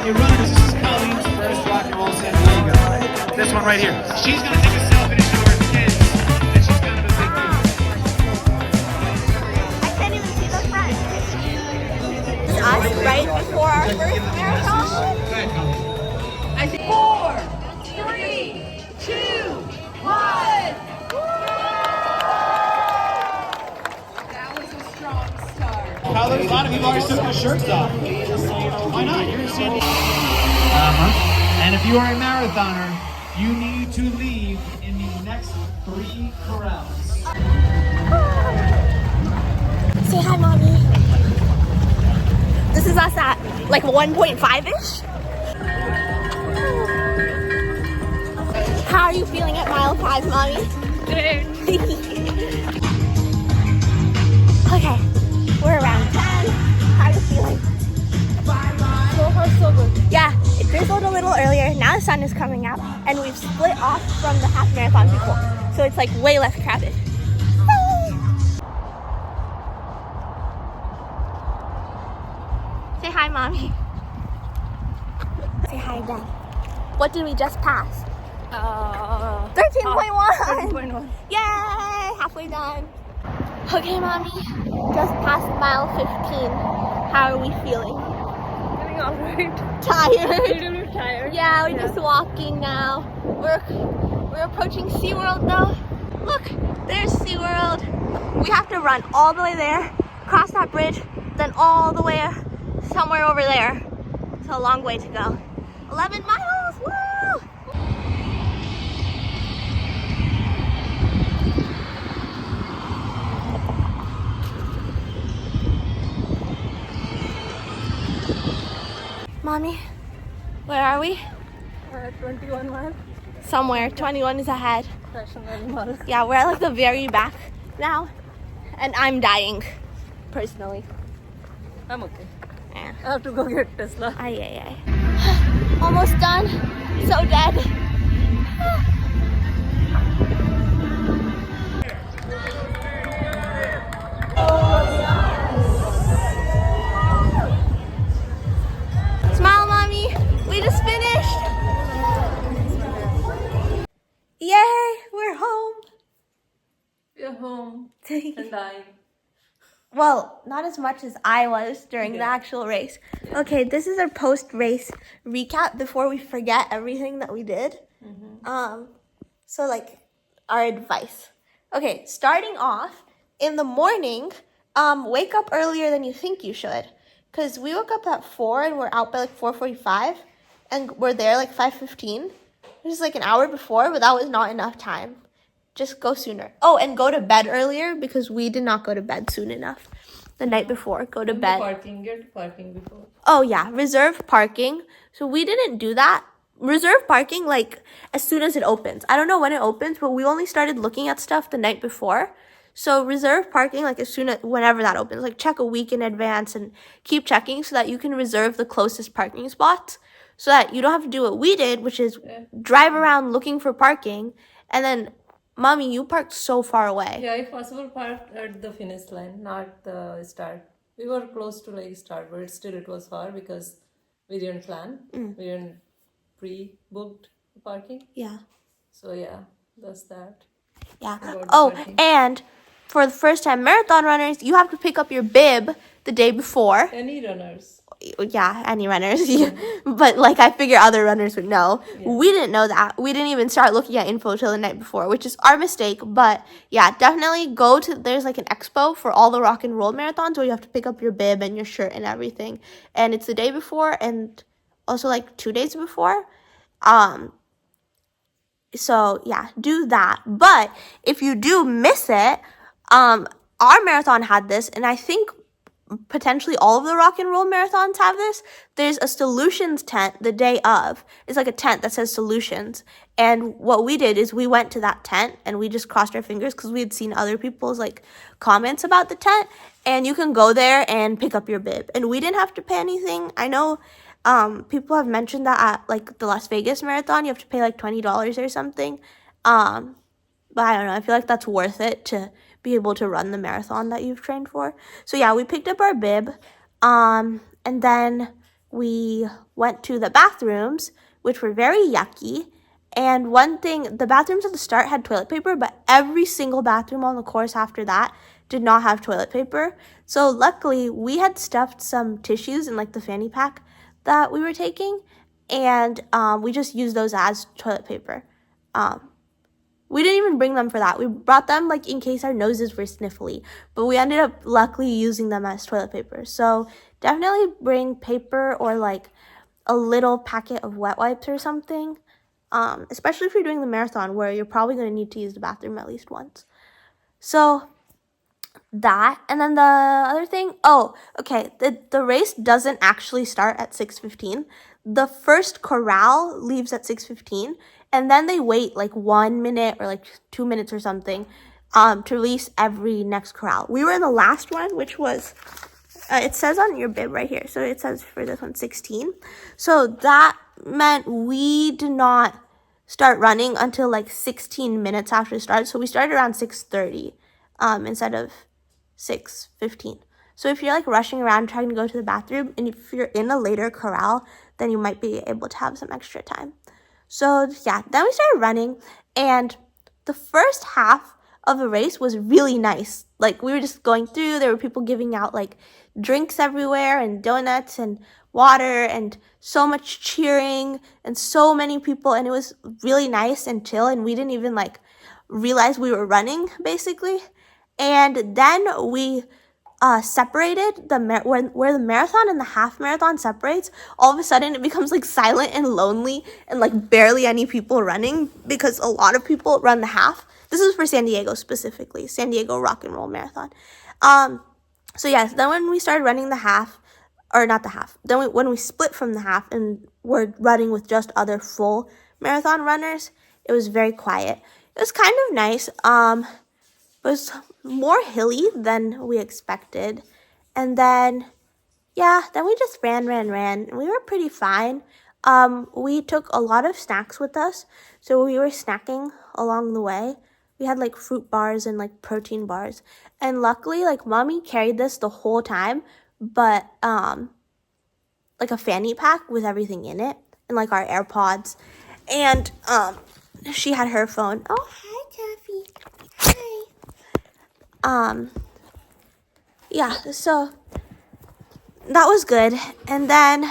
Hey runners, this is Colleen's first Rock and Roll San Diego. This one right here. She's gonna take a selfie to show her kids that she's kind of a big deal. I can't even see the front. It's us right before our first marathon. I think 4, 3, 2, 1. That was a strong start. Colors, a lot of people already took their shirts off. Why not? You're in San Diego. And if you are a marathoner, you need to leave in the next 3 corrals. Say hi, Mommy. This is us at like 1.5-ish. How are you feeling at mile 5, Mommy? Good. Okay, we're around 10. How are you feeling? So far, so good. Yeah, it drizzled a little earlier. Now the sun is coming out, and we've split off from the half marathon people. So it's like way less crowded. Say hi, Mommy. Say hi, Dad. What did we just pass? 13.1. 13.1. Yay! Halfway done. Okay, Mommy. Just past mile 15. How are we feeling? Feeling alright. Tired. A little bit tired. Yeah, we're just walking now. We're approaching SeaWorld though. Look, there's SeaWorld. We have to run all the way there, cross that bridge, then all the way somewhere over there. It's a long way to go. 11 miles, woo! Mommy, where are we? 21 miles. Somewhere, 21 is ahead. Fashion Mall. Yeah, we're at like the very back now. And I'm dying, personally. I'm okay. Yeah. I have to go get Tesla. Ay, ay, ay. Almost done. So dead. Smile, Mommy. We just finished. Yay, we're home. We're home and dying. Well, not as much as I was during the actual race. Okay, this is our post-race recap before we forget everything that we did. So like our advice. Okay, starting off in the morning, wake up earlier than you think you should, because we woke up at 4 and we're out by like 4:45, and we're there like 5:15, which is like an hour before, but that was not enough time. Just go sooner. Oh, and go to bed earlier because we did not go to bed soon enough the night before. Go to bed. Get parking before. Oh, yeah. Reserve parking. So we didn't do that. Reserve parking, like, as soon as it opens. I don't know when it opens, but we only started looking at stuff the night before. So reserve parking, like, as soon as, whenever that opens. Like, check a week in advance and keep checking so that you can reserve the closest parking spots. So that you don't have to do what we did, which is drive around looking for parking. And then, Mommy, you parked so far away. Yeah, if possible, park at the finish line, not the start. We were close to like start, but still it was far because we didn't plan. We didn't pre-booked parking. Yeah. So yeah, that's that. Yeah. About the Oh, parking. and for the first time marathon runners, you have to pick up your bib the day before. Any runners? Yeah, any runners. But like I figure other runners would know. Yeah. We didn't know that. We didn't even start looking at info till the night before, which is our mistake. But yeah, definitely go to, there's like an expo for all the rock and roll marathons where you have to pick up your bib and your shirt and everything. And it's the day before and also like 2 days before. So yeah, do that. But if you do miss it, our marathon had this, and I think potentially all of the rock and roll marathons have this. There's a solutions tent the day of. It's like a tent that says solutions. And what we did is we went to that tent and we just crossed our fingers because we had seen other people's like comments about the tent. And you can go there and pick up your bib. And we didn't have to pay anything. I know people have mentioned that at like the Las Vegas marathon, you have to pay like $20 or something. But I don't know. I feel like that's worth it to be able to run the marathon that you've trained for. So yeah, we picked up our bib. And then we went to the bathrooms, which were very yucky. And one thing, the bathrooms at the start had toilet paper, but every single bathroom on the course after that did not have toilet paper. So luckily, we had stuffed some tissues in like the fanny pack that we were taking, and we just used those as toilet paper. We didn't even bring them for that. We brought them like in case our noses were sniffly, but we ended up luckily using them as toilet paper. So definitely bring paper or like a little packet of wet wipes or something, especially if you're doing the marathon where you're probably going to need to use the bathroom at least once. So that, and then the other thing, the race doesn't actually start at 6:15. The first corral leaves at 6:15, and then they wait like 1 minute or like 2 minutes or something to release every next corral. We were in the last one, which was it says on your bib right here, so it says for this one 16. So that meant we did not start running until like 16 minutes after the start. So we started around 6:30 instead of 6:15. So if you're like rushing around trying to go to the bathroom, and if you're in a later corral, then you might be able to have some extra time. So yeah, then we started running, and the first half of the race was really nice. Like we were just going through, there were people giving out like drinks everywhere and donuts and water and so much cheering and so many people, and it was really nice and chill, and we didn't even like realize we were running basically. And then we separated where the marathon and the half marathon separates. All of a sudden it becomes like silent and lonely and like barely any people running because a lot of people run the half. This is for San Diego specifically, San Diego Rock and Roll Marathon. So yes, then when we started running the half, or not the half, then when we split from the half and were running with just other full marathon runners, it was very quiet. It was kind of nice. It was more hilly than we expected. And then, then we just ran. And we were pretty fine. We took a lot of snacks with us, so we were snacking along the way. We had like fruit bars and like protein bars. And luckily, like mommy carried this the whole time, but like a fanny pack with everything in it and like our AirPods. And she had her phone. Oh, hi, Taffy. Hi. So that was good. And then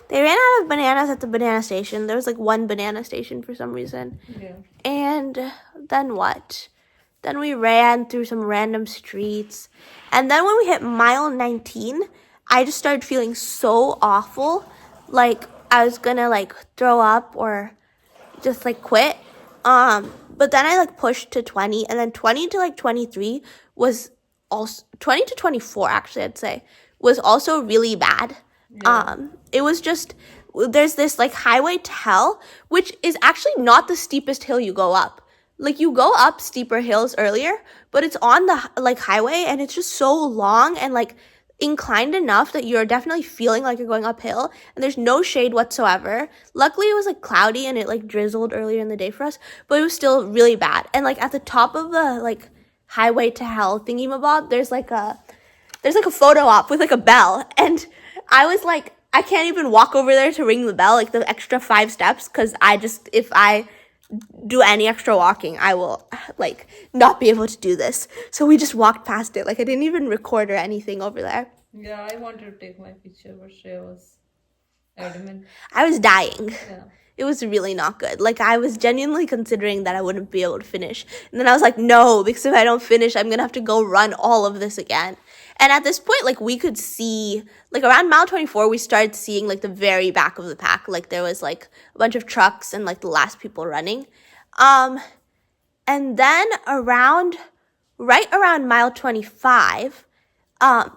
they ran out of bananas at the banana station. There was like one banana station for some reason. Yeah. And then what? Then we ran through some random streets. And then when we hit mile 19, I just started feeling so awful. Like I was gonna like throw up or just like quit. But then I like pushed to 20, and then 20 to like 23 was also 20 to 24 actually I'd say was also really bad. Yeah. It was just, there's this like highway to hell, which is actually not the steepest hill you go up. Like you go up steeper hills earlier, but it's on the like highway, and it's just so long and like inclined enough that you're definitely feeling like you're going uphill, and there's no shade whatsoever. Luckily it was like cloudy and it like drizzled earlier in the day for us, but it was still really bad. And like at the top of the like highway to hell thingamabob, there's like a photo op with like a bell, and I was like, I can't even walk over there to ring the bell, like the extra 5 steps, because if I do any extra walking, I will like not be able to do this. So we just walked past it. Like I didn't even record or anything over there. Yeah, I wanted to take my picture, but Shreya was adamant. I was dying. Yeah. It was really not good. Like I was genuinely considering that I wouldn't be able to finish. And then I was like, no, because if I don't finish, I'm going to have to go run all of this again. And at this point, like we could see, like around mile 24, we started seeing like the very back of the pack. Like there was like a bunch of trucks and like the last people running. And then right around mile 25,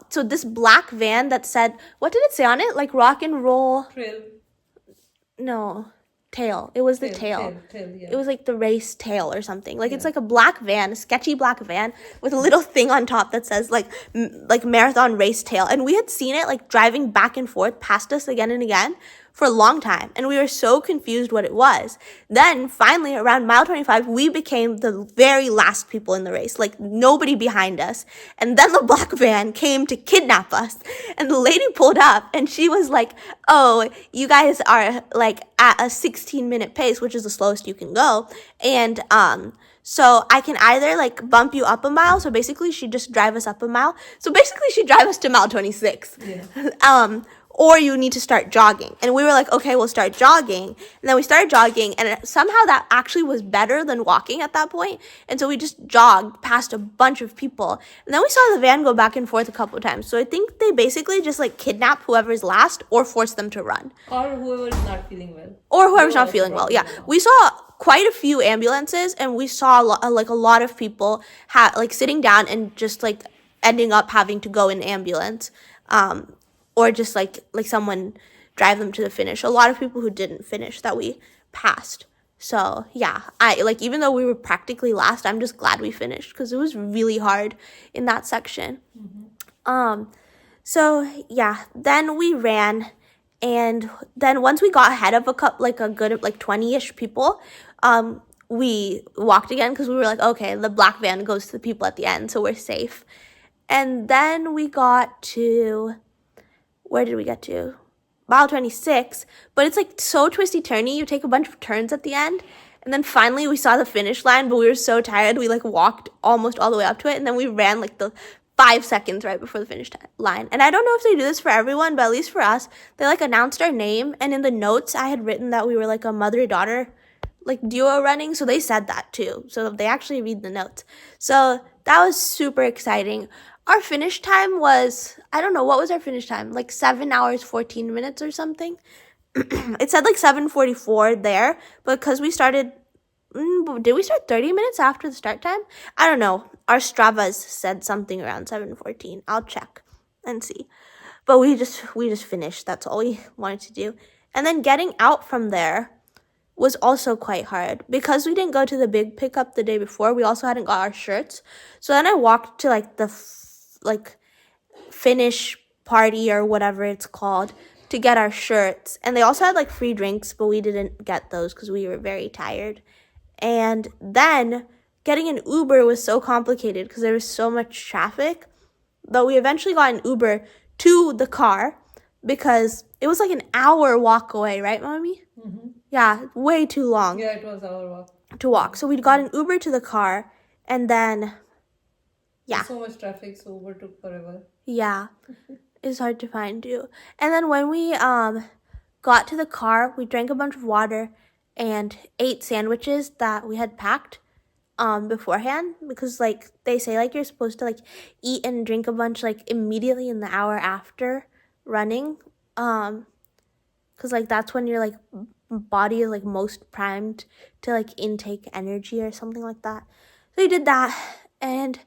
so this black van that said, what did it say on it? Like rock and roll. Trail. No. Tail. It was the tail. Yeah. It was like the race tail or something. Like it's like a black van, a sketchy black van with a little thing on top that says like marathon race tail. And we had seen it like driving back and forth past us again and again. for a long time, and we were so confused what it was. Then finally around mile 25, we became the very last people in the race, like nobody behind us. And then the black van came to kidnap us, and the lady pulled up and she was like, oh, you guys are like at a 16-minute pace, which is the slowest you can go, and so I can either like bump you up a mile. So basically she'd just drive us up a mile. So basically she'd drive us to mile 26. Yeah. Or you need to start jogging. And we were like, okay, we'll start jogging. And then we started jogging, and somehow that actually was better than walking at that point. And so we just jogged past a bunch of people. And then we saw the van go back and forth a couple of times. So I think they basically just like kidnap whoever's last or force them to run. Or whoever is not feeling well. Or whoever's Who not has feeling well. Yeah. problem. We saw quite a few ambulances, and we saw a lot of people like sitting down and just like ending up having to go in ambulance. Or just like someone drive them to the finish. A lot of people who didn't finish that we passed. So yeah, I like, even though we were practically last, I'm just glad we finished because it was really hard in that section. So yeah, then we ran, and then once we got ahead of a good 20-ish people, we walked again because we were like, okay, the black van goes to the people at the end, so we're safe. And then we got to, where did we get to? Mile 26, but it's like so twisty-turny. You take a bunch of turns at the end, and then finally we saw the finish line, but we were so tired, we like walked almost all the way up to it, and then we ran like the 5 seconds right before the finish line. And I don't know if they do this for everyone, but at least for us, they like announced our name, and in the notes I had written that we were like a mother-daughter like duo running, so they said that too. So they actually read the notes. So that was super exciting. Our finish time was, I don't know, what was our finish time? Like 7 hours, 14 minutes or something. It said like 7:44 there, but because we started, did we start 30 minutes after the start time? I don't know. Our Stravas said something around 7:14. I'll check and see. But we just finished. That's all we wanted to do. And then getting out from there was also quite hard because we didn't go to the big pickup the day before. We also hadn't got our shirts. So then I walked to like the finish party or whatever it's called to get our shirts. And they also had like free drinks, but we didn't get those because we were very tired. And then getting an Uber was so complicated because there was so much traffic. But we eventually got an Uber to the car because it was like an hour walk away, right, Mommy? Mm-hmm. Yeah, way too long Yeah, it was our walk. to walk. So we got an Uber to the car, and then, yeah. So much traffic, so Uber took forever. Yeah, it's hard to find too. And then when we got to the car, we drank a bunch of water and ate sandwiches that we had packed beforehand, because like they say like you're supposed to like eat and drink a bunch like immediately in the hour after running, because like that's when your like body is like most primed to like intake energy or something like that. So we did that, and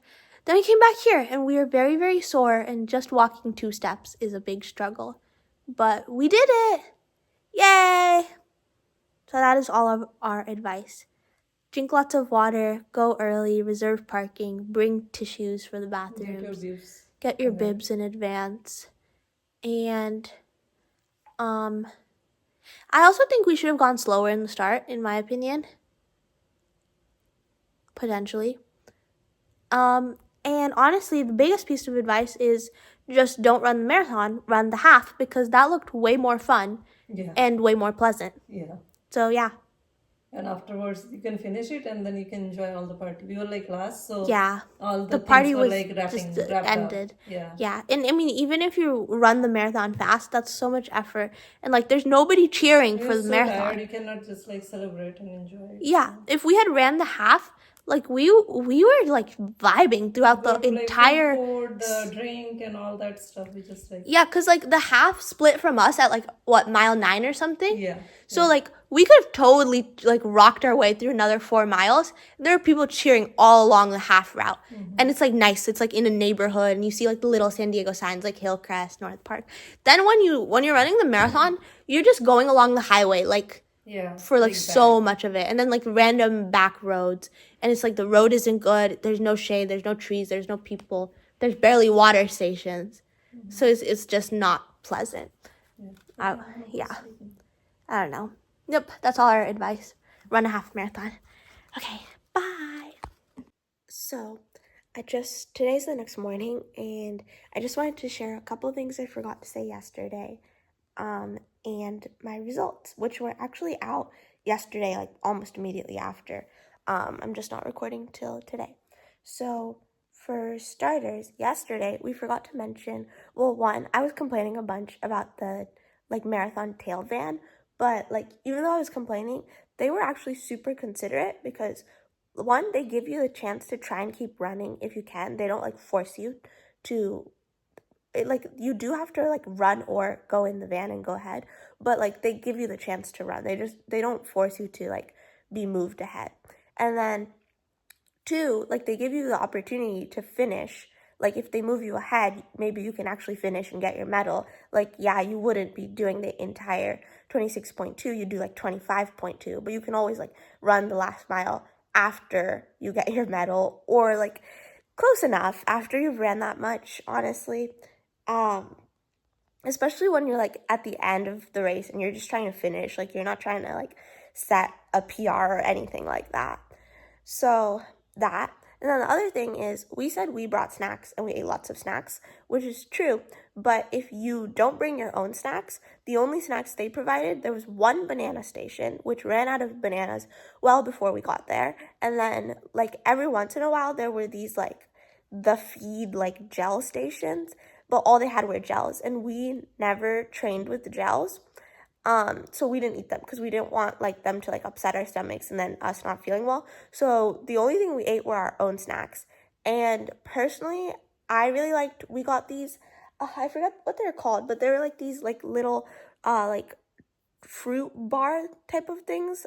then we came back here, and we were very, very sore, and just walking 2 steps is a big struggle. But we did it! Yay! So that is all of our advice. Drink lots of water, go early, reserve parking, bring tissues for the bathrooms, get your bibs in advance. And I also think we should have gone slower in the start, in my opinion. Potentially. And honestly, the biggest piece of advice is just don't run the marathon, run the half, because that looked way more fun and way more pleasant. Yeah. So yeah. And afterwards, you can finish it, and then you can enjoy all the party. We were like last, so Yeah. all the party things were was like wrapped ended. up. Yeah. Yeah. And I mean, even if you run the marathon fast, that's so much effort. And like, there's nobody cheering for You're the so marathon. tired, you cannot just like celebrate and enjoy it. Yeah. If we had ran the half, like we were like vibing throughout the entire food, the drink and all that stuff. We just like because like the half split from us at like what, mile 9 or something. yeah. So like we could have totally like rocked our way through another 4 miles. There are people cheering all along the half route, and it's like nice. It's like in a neighborhood, and you see like the little San Diego signs like Hillcrest, North Park. Then when you're running the marathon, you're just going along the highway like. Yeah. For like so much of it, and then like random back roads, and it's like the road isn't good, there's no shade, there's no trees, there's no people, there's barely water stations, so it's just not pleasant. Yeah. I don't know. Yep, that's all our advice. Run a half marathon. Okay, bye. So, today's the next morning, and I just wanted to share a couple of things I forgot to say yesterday. And my results, which were actually out yesterday, like almost immediately after. I'm just not recording till today. So, for starters, yesterday we forgot to mention, well, one, I was complaining a bunch about the like marathon tail van, but like even though I was complaining, they were actually super considerate because one, they give you the chance to try and keep running if you can. They don't like force you to like you do have to like run or go in the van and go ahead, but like they give you the chance to run. They don't force you to like be moved ahead. And then two, like they give you the opportunity to finish. Like if they move you ahead, maybe you can actually finish and get your medal. Like yeah, you wouldn't be doing the entire 26.2, you do like 25.2, but you can always like run the last mile after you get your medal, or like close enough after you've ran that much, honestly. Especially when you're like at the end of the race and you're just trying to finish, like you're not trying to like set a PR or anything like that. So that, and then the other thing is we said we brought snacks and we ate lots of snacks, which is true, but if you don't bring your own snacks, the only snacks they provided, there was one banana station which ran out of bananas well before we got there, and then like every once in a while there were these like the feed like gel stations, but all they had were gels, and we never trained with the gels. So we didn't eat them because we didn't want like them to like upset our stomachs and then us not feeling well. So the only thing we ate were our own snacks. And personally, I really liked, we got these, I forgot what they're called, but they were like these like little like fruit bar type of things.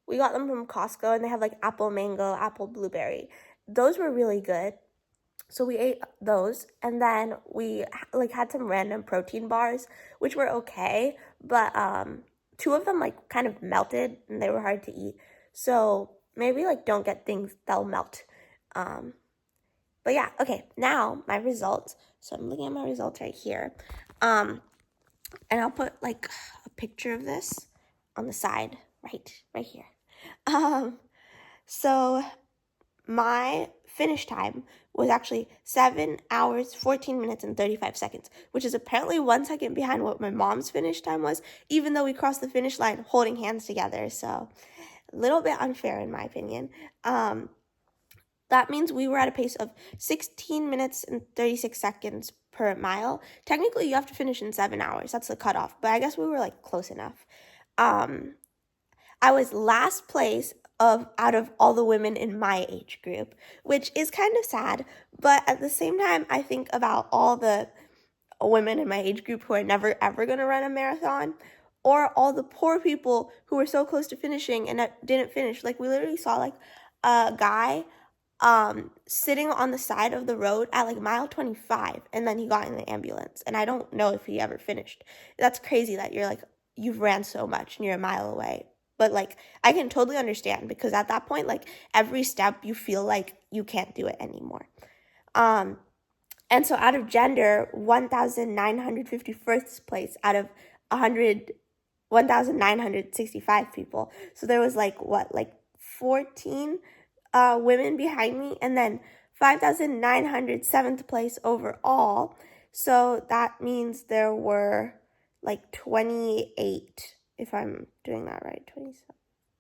We got them from Costco, and they have like apple mango, apple blueberry. Those were really good. So we ate those, and then we like had some random protein bars, which were okay, but two of them like kind of melted and they were hard to eat. So maybe like don't get things that'll melt. But yeah, okay, now my results. So I'm looking at my results right here. And I'll put like a picture of this on the side, right here. So my finish time was actually 7 hours, 14 minutes, and 35 seconds, which is apparently 1 second behind what my mom's finish time was, even though we crossed the finish line holding hands together. So a little bit unfair in my opinion. That means we were at a pace of 16 minutes and 36 seconds per mile. Technically, you have to finish in 7 hours. That's the cutoff, but I guess we were like close enough. I was last place out of all the women in my age group, which is kind of sad, but at the same time, I think about all the women in my age group who are never ever going to run a marathon, or all the poor people who were so close to finishing and didn't finish. Like we literally saw like a guy sitting on the side of the road at like mile 25, and then he got in the ambulance, and I don't know if he ever finished. That's crazy that you've ran so much and you're a mile away. But like I can totally understand, because at that point, like every step you feel like you can't do it anymore. And so out of gender, 1,951st place out of 1,965 people. So there was like 14 women behind me, and then 5,907th place overall. So that means there were like 28, if I'm doing that right, 27.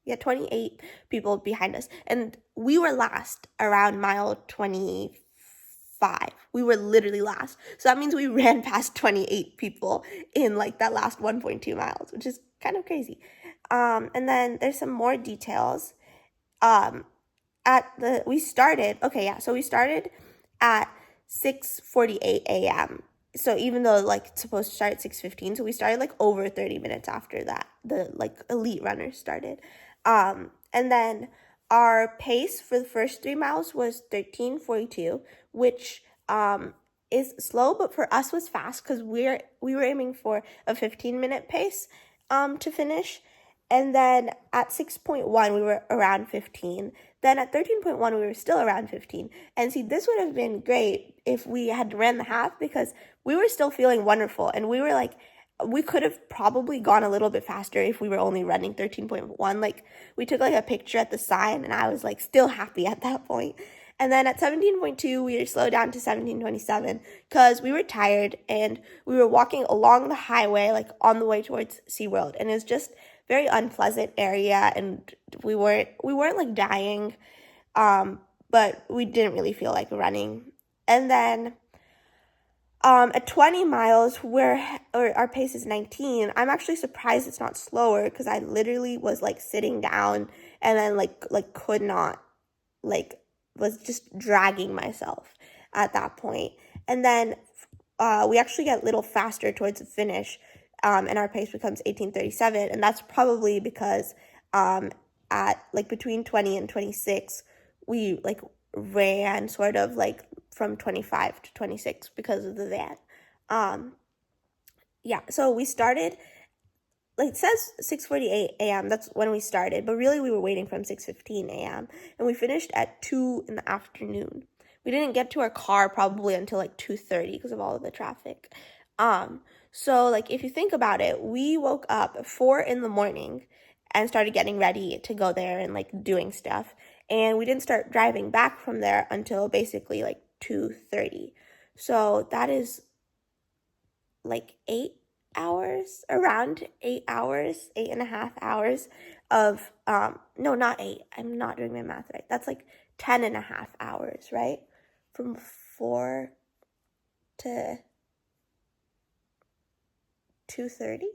Yeah, 28 people behind us. And we were last around mile 25. We were literally last. So that means we ran past 28 people in like that last 1.2 miles, which is kind of crazy. And then there's some more details. We started at 6:48 a.m. So even though like it's supposed to start at 6:15, so we started like over 30 minutes after that the like elite runners started. And then our pace for the first 3 miles was 13:42, which is slow, but for us was fast because we were aiming for a 15-minute pace to finish. And then at 6.1, we were around 15. Then at 13.1, we were still around 15. And see, this would have been great if we had ran the half, because we were still feeling wonderful. And we were like we could have probably gone a little bit faster if we were only running 13.1. Like, we took like a picture at the sign, and I was like still happy at that point. And then at 17.2, we slowed down to 17:27 because we were tired and we were walking along the highway, like on the way towards SeaWorld. And it was just very unpleasant area, and we weren't like dying, but we didn't really feel like running. And then at 20 miles, where our pace is 19, I'm actually surprised it's not slower because I literally was like sitting down and then like could not, like was just dragging myself at that point. And then we actually get a little faster towards the finish, and our pace becomes 18:37, and that's probably because at like between 20 and 26, we like ran sort of like from 25 to 26 because of the van. Yeah, so we started, like it says 6:48 a.m. That's when we started, but really we were waiting from 6:15 a.m. and we finished at 2 in the afternoon. We didn't get to our car probably until like 2:30 because of all of the traffic. So like if you think about it, we woke up at 4 in the morning and started getting ready to go there and like doing stuff. And we didn't start driving back from there until basically like 2:30. So that is like 8 hours, around 8 hours, 8.5 hours of, no, not 8. I'm not doing my math right. That's like 10.5 hours, right? From 4 to 2:30.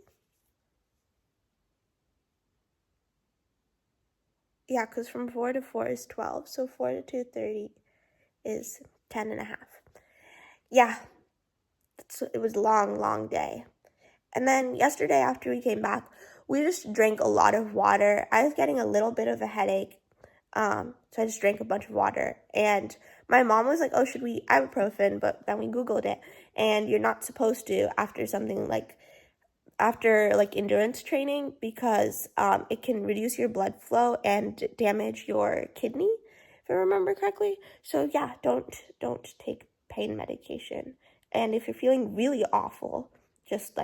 Yeah, because from 4 to 4 is 12. So 4 to 2:30 is 10.5. Yeah, it was a long day. And then yesterday after we came back, we just drank a lot of water. I was getting a little bit of a headache, so I just drank a bunch of water. And my mom was like, oh, should we ibuprofen? But then we Googled it, and you're not supposed to after endurance training because it can reduce your blood flow and damage your kidney, if I remember correctly. So yeah, don't take pain medication. And if you're feeling really awful, just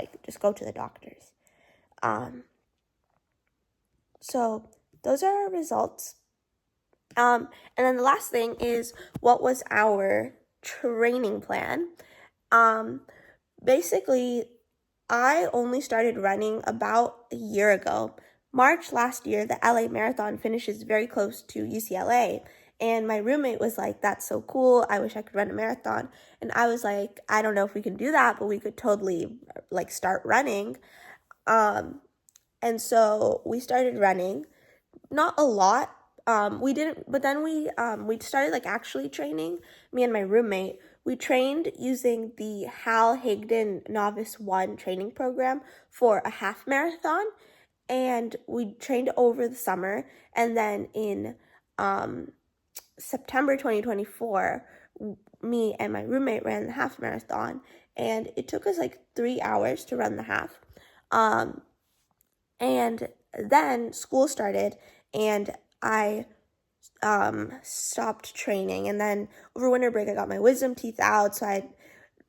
go to the doctors. So those are our results. And then the last thing is, what was our training plan? Basically, I only started running about a year ago. March last year, the LA Marathon finishes very close to UCLA. And my roommate was like, that's so cool. I wish I could run a marathon. And I was like, I don't know if we can do that, but we could totally like start running. And so we started running, not a lot. We didn't, but then we started like actually training, me and my roommate. We trained using the Hal Higdon Novice 1 training program for a half marathon. And we trained over the summer. And then in September 2024, me and my roommate ran the half marathon. And it took us like 3 hours to run the half. And then school started, and I stopped training. And then over winter break, I got my wisdom teeth out, so I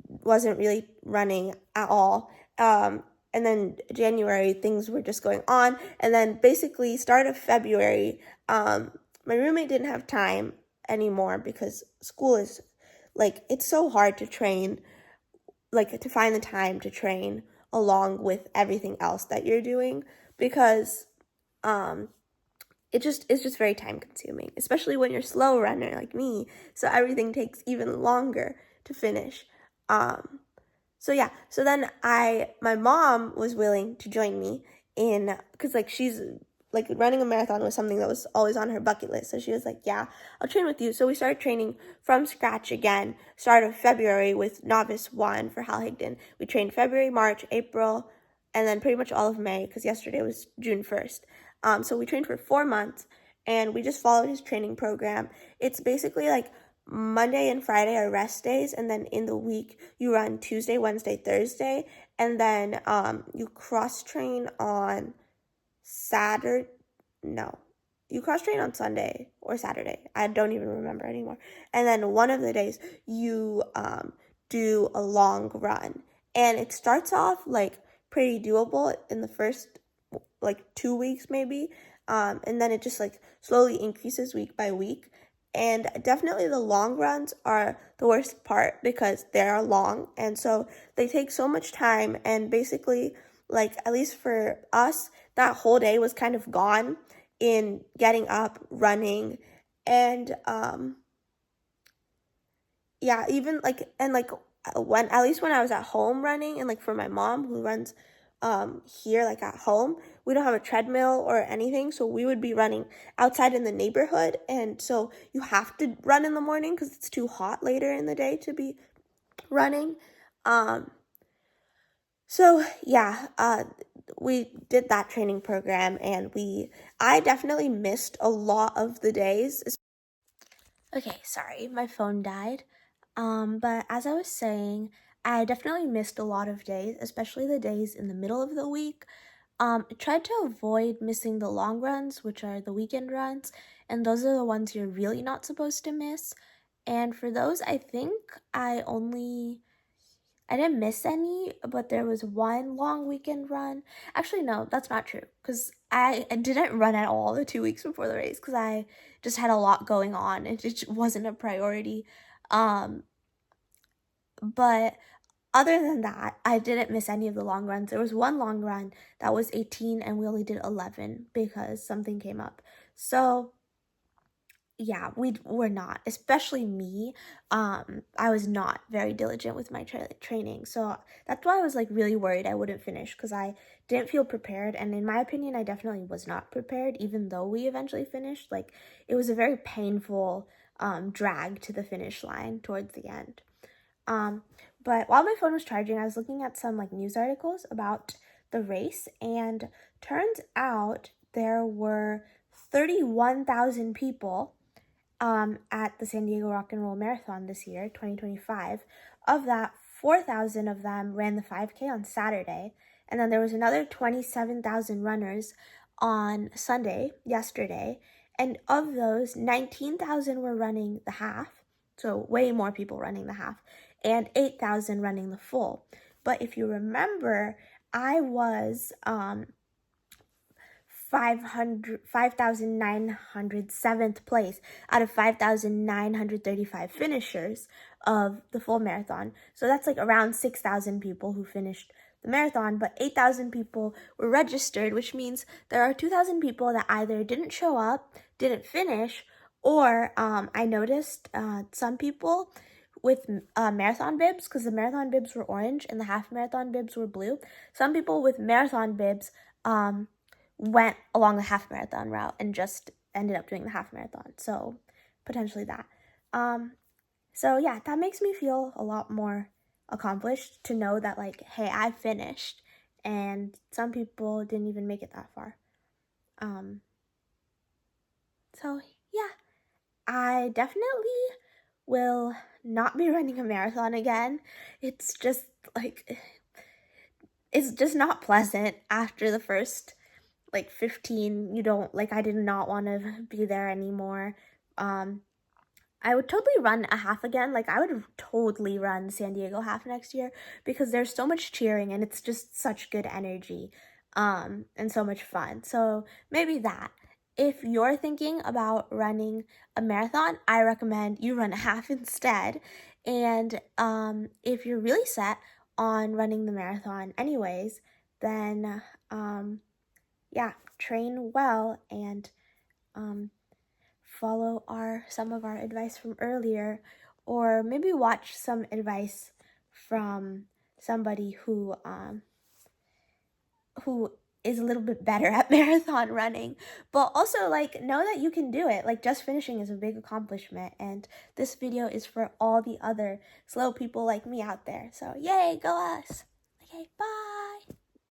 wasn't really running at all. And then January, things were just going on. And then basically start of February, my roommate didn't have time anymore because school is like, it's so hard to train, like to find the time to train along with everything else that you're doing, because it's just very time consuming, especially when you're a slow runner like me. So everything takes even longer to finish. So yeah, so then my mom was willing to join me in, because like she's like running a marathon was something that was always on her bucket list. So she was like, yeah, I'll train with you. So we started training from scratch again, start of February with Novice 1 for Hal Higdon. We trained February, March, April, and then pretty much all of May, because yesterday was June 1st. So we trained for 4 months, and we just followed his training program. It's basically like Monday and Friday are rest days, and then in the week you run Tuesday, Wednesday, Thursday, and then you cross-train on you cross-train on Sunday or Saturday. I don't even remember anymore. And then one of the days you do a long run. And it starts off like pretty doable in the first like 2 weeks maybe, and then it just like slowly increases week by week. And definitely the long runs are the worst part because they are long, and so they take so much time, and basically, like, at least for us, that whole day was kind of gone in getting up, running, and yeah, even like, and like when, at least when I was at home running, and like for my mom who runs here like at home, we don't have a treadmill or anything, so we would be running outside in the neighborhood, and so you have to run in the morning because it's too hot later in the day to be running. So yeah, we did that training program, and I definitely missed a lot of the days. Okay, sorry, my phone died. But as I was saying, I definitely missed a lot of days, especially the days in the middle of the week. I tried to avoid missing the long runs, which are the weekend runs, and those are the ones you're really not supposed to miss. And for those, I think I didn't miss any, but there was one long weekend run. Actually, no, that's not true, because I didn't run at all the 2 weeks before the race because I just had a lot going on and it just wasn't a priority. But other than that, I didn't miss any of the long runs. There was one long run that was 18 and we only did 11 because something came up. So yeah, we were not, especially me. I was not very diligent with my training. So that's why I was like really worried I wouldn't finish, because I didn't feel prepared. And in my opinion, I definitely was not prepared, even though we eventually finished. Like, it was a very painful drag to the finish line towards the end. But while my phone was charging, I was looking at some like news articles about the race, and turns out there were 31,000 people at the San Diego Rock and Roll Marathon this year, 2025. Of that, 4,000 of them ran the 5K on Saturday, and then there was another 27,000 runners on Sunday, yesterday, and of those, 19,000 were running the half, so way more people running the half, and 8,000 running the full. But if you remember, I was 5,907th place out of 5,935 finishers of the full marathon. So that's like around 6,000 people who finished the marathon, but 8,000 people were registered, which means there are 2,000 people that either didn't show up, didn't finish, or I noticed some people with marathon bibs, because the marathon bibs were orange and the half marathon bibs were blue. Some people with marathon bibs went along the half marathon route and just ended up doing the half marathon. So potentially that. So yeah, that makes me feel a lot more accomplished to know that, like, hey, I finished, and some people didn't even make it that far. So yeah, I definitely will not be running a marathon again. It's just not pleasant after the first 15. I did not want to be there anymore. I would totally run a half again. I would totally run San Diego half next year, because there's so much cheering and it's just such good energy, and so much fun. So maybe that. If you're thinking about running a marathon, I recommend you run a half instead. And if you're really set on running the marathon anyways, then yeah, train well and follow some of our advice from earlier, or maybe watch some advice from somebody who is a little bit better at marathon running, but also know that you can do it. Just finishing is a big accomplishment, and this video is for all the other slow people like me out there. So yay, go us. Okay, bye.